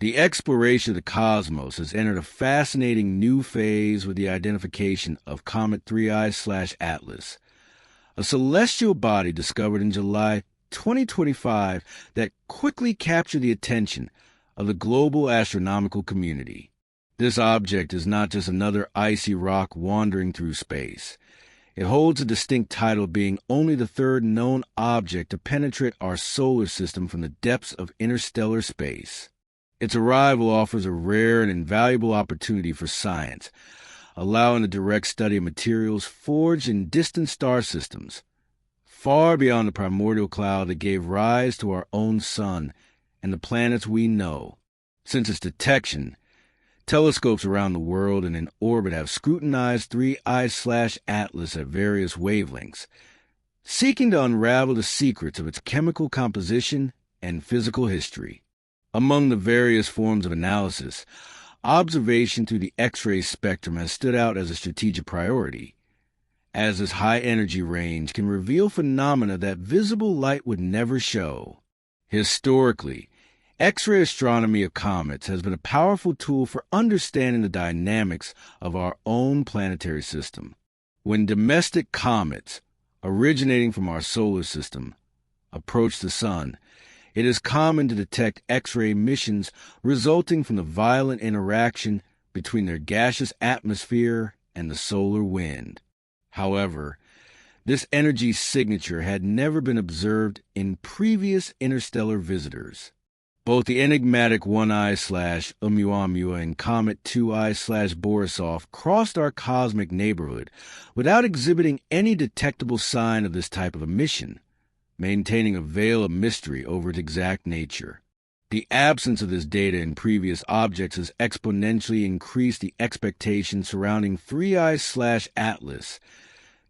The exploration of the cosmos has entered a fascinating new phase with the identification of Comet 3I/Atlas, a celestial body discovered in July 2025 that quickly captured the attention of the global astronomical community. This object is not just another icy rock wandering through space. It holds a distinct title of being only the third known object to penetrate our solar system from the depths of interstellar space. Its arrival offers a rare and invaluable opportunity for science, allowing the direct study of materials forged in distant star systems, far beyond the primordial cloud that gave rise to our own sun and the planets we know. Since its detection, telescopes around the world and in orbit have scrutinized 3I/Atlas at various wavelengths, seeking to unravel the secrets of its chemical composition and physical history. Among the various forms of analysis, observation through the X-ray spectrum has stood out as a strategic priority, as this high-energy range can reveal phenomena that visible light would never show. Historically, X-ray astronomy of comets has been a powerful tool for understanding the dynamics of our own planetary system. When domestic comets, originating from our solar system, approach the Sun, it is common to detect X-ray emissions resulting from the violent interaction between their gaseous atmosphere and the solar wind. However, this energy signature had never been observed in previous interstellar visitors. Both the enigmatic 1I/Oumuamua and Comet 2I/Borisov crossed our cosmic neighborhood without exhibiting any detectable sign of this type of emission, maintaining a veil of mystery over its exact nature. The absence of this data in previous objects has exponentially increased the expectations surrounding 3I/Atlas,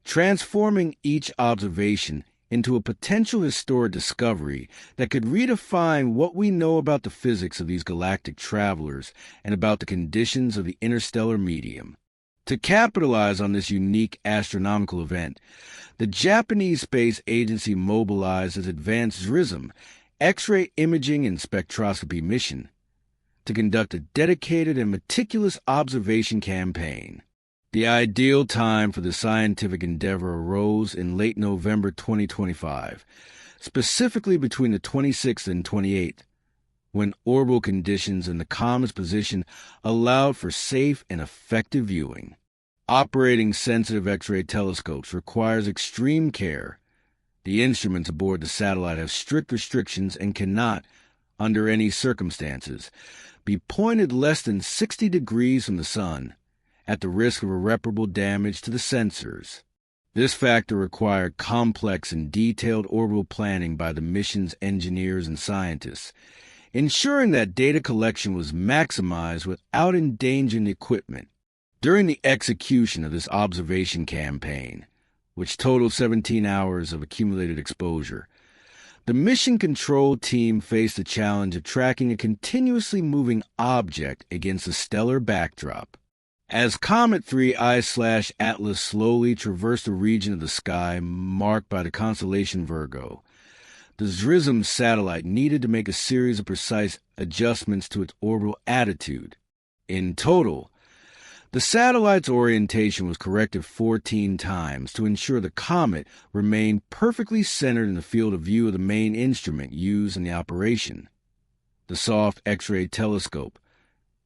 transforming each observation into a potential historic discovery that could redefine what we know about the physics of these galactic travelers and about the conditions of the interstellar medium. To capitalize on this unique astronomical event, the Japanese Space Agency mobilized its advanced XRISM, X-ray imaging and spectroscopy mission, to conduct a dedicated and meticulous observation campaign. The ideal time for the scientific endeavor arose in late November 2025, specifically between the 26th and 28th, when orbital conditions and the comet's position allowed for safe and effective viewing. Operating sensitive X-ray telescopes requires extreme care. The instruments aboard the satellite have strict restrictions and cannot, under any circumstances, be pointed less than 60 degrees from the sun, at the risk of irreparable damage to the sensors. This factor required complex and detailed orbital planning by the mission's engineers and scientists, ensuring that data collection was maximized without endangering the equipment. During the execution of this observation campaign, which totaled 17 hours of accumulated exposure, the mission control team faced the challenge of tracking a continuously moving object against a stellar backdrop. As Comet 3I/Atlas slowly traversed a region of the sky marked by the constellation Virgo, the XRISM satellite needed to make a series of precise adjustments to its orbital attitude. In total, the satellite's orientation was corrected 14 times to ensure the comet remained perfectly centered in the field of view of the main instrument used in the operation, the Soft X-ray Telescope,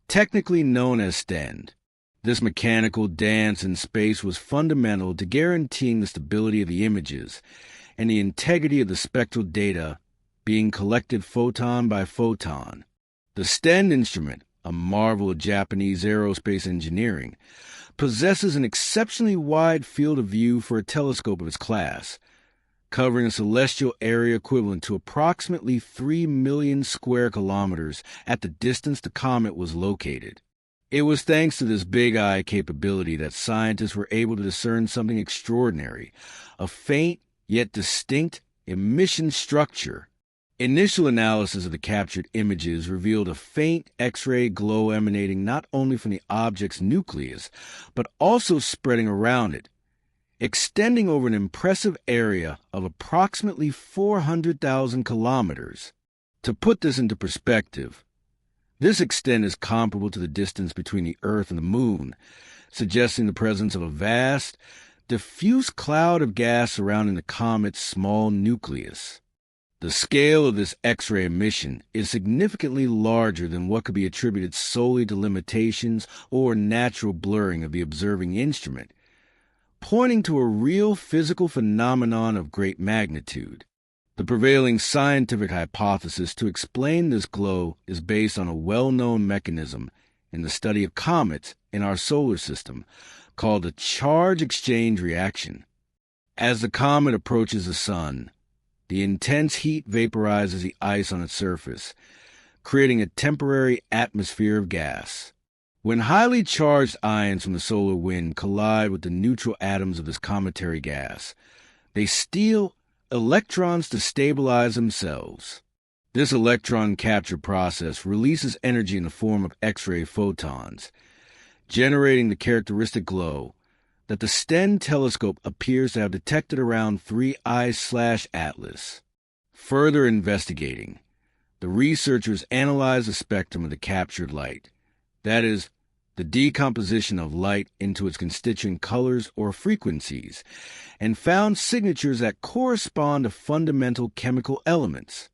technically known as STEND. This mechanical dance in space was fundamental to guaranteeing the stability of the images and the integrity of the spectral data being collected photon by photon. The STEND instrument, a marvel of Japanese aerospace engineering, possesses an exceptionally wide field of view for a telescope of its class, covering a celestial area equivalent to approximately 3 million square kilometers at the distance the comet was located. It was thanks to this big eye capability that scientists were able to discern something extraordinary, a faint yet distinct emission structure. Initial analysis of the captured images revealed a faint X-ray glow emanating not only from the object's nucleus, but also spreading around it, extending over an impressive area of approximately 400,000 kilometers. To put this into perspective, This extent is comparable to the distance between the Earth and the Moon, suggesting the presence of a vast, diffuse cloud of gas surrounding the comet's small nucleus. The scale of this X-ray emission is significantly larger than what could be attributed solely to limitations or natural blurring of the observing instrument, pointing to a real physical phenomenon of great magnitude. The prevailing scientific hypothesis to explain this glow is based on a well-known mechanism in the study of comets in our solar system called the charge exchange reaction. As the comet approaches the sun, the intense heat vaporizes the ice on its surface, creating a temporary atmosphere of gas. When highly charged ions from the solar wind collide with the neutral atoms of this cometary gas, they steal electrons to stabilize themselves. This electron capture process releases energy in the form of X-ray photons, generating the characteristic glow that the STEN telescope appears to have detected around 3I/Atlas. Further investigating, the researchers analyzed the spectrum of the captured light, that is, the decomposition of light into its constituent colors or frequencies, and found signatures that correspond to fundamental chemical elements.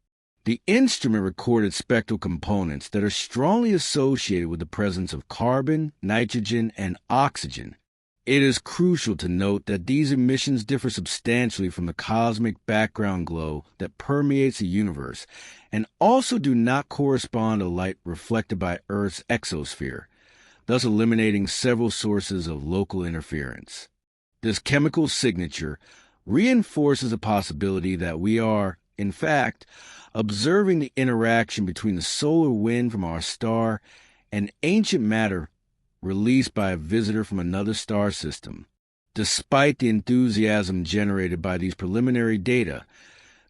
The instrument recorded spectral components that are strongly associated with the presence of carbon, nitrogen, and oxygen. It is crucial to note that these emissions differ substantially from the cosmic background glow that permeates the universe, and also do not correspond to light reflected by Earth's exosphere, thus eliminating several sources of local interference. This chemical signature reinforces the possibility that we are, in fact, observing the interaction between the solar wind from our star and ancient matter released by a visitor from another star system. Despite the enthusiasm generated by these preliminary data,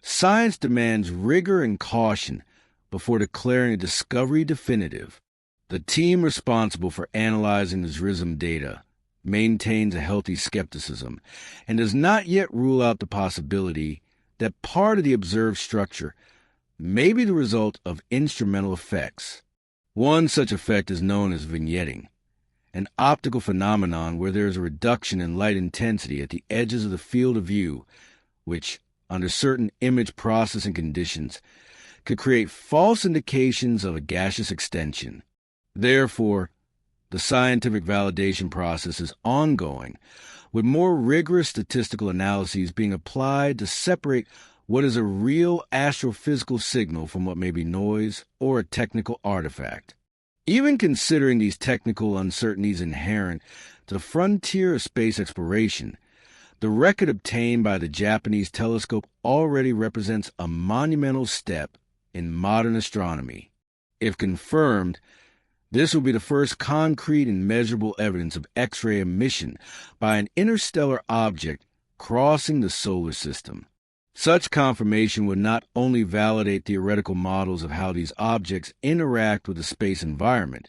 science demands rigor and caution before declaring a discovery definitive. The team responsible for analyzing the XRISM data maintains a healthy skepticism and does not yet rule out the possibility that part of the observed structure may be the result of instrumental effects. One such effect is known as vignetting, an optical phenomenon where there is a reduction in light intensity at the edges of the field of view, which, under certain image processing conditions, could create false indications of a gaseous extension. Therefore, the scientific validation process is ongoing, with more rigorous statistical analyses being applied to separate what is a real astrophysical signal from what may be noise or a technical artifact. Even considering these technical uncertainties inherent to the frontier of space exploration, the record obtained by the Japanese telescope already represents a monumental step in modern astronomy. If confirmed, this will be the first concrete and measurable evidence of X-ray emission by an interstellar object crossing the solar system. Such confirmation would not only validate theoretical models of how these objects interact with the space environment,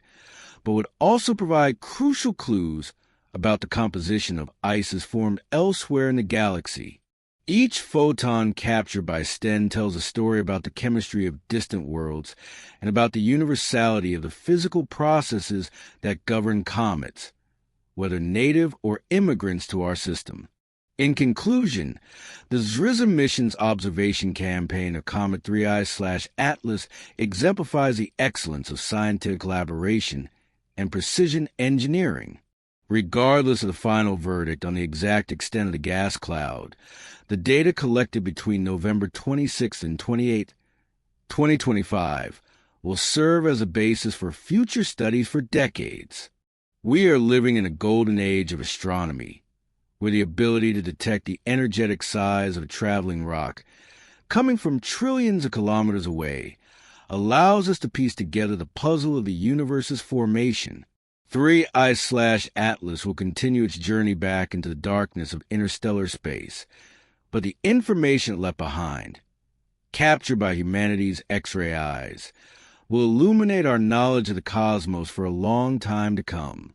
but would also provide crucial clues about the composition of ices formed elsewhere in the galaxy. Each photon captured by STEN tells a story about the chemistry of distant worlds and about the universality of the physical processes that govern comets, whether native or immigrants to our system. In conclusion, the XRISM mission's observation campaign of Comet 3I/Atlas exemplifies the excellence of scientific collaboration and precision engineering. Regardless of the final verdict on the exact extent of the gas cloud, the data collected between November 26 and 28, 2025, will serve as a basis for future studies for decades. We are living in a golden age of astronomy, where the ability to detect the energetic size of a traveling rock coming from trillions of kilometers away allows us to piece together the puzzle of the universe's formation. 3I/Atlas will continue its journey back into the darkness of interstellar space, but the information it left behind, captured by humanity's X-ray eyes, will illuminate our knowledge of the cosmos for a long time to come.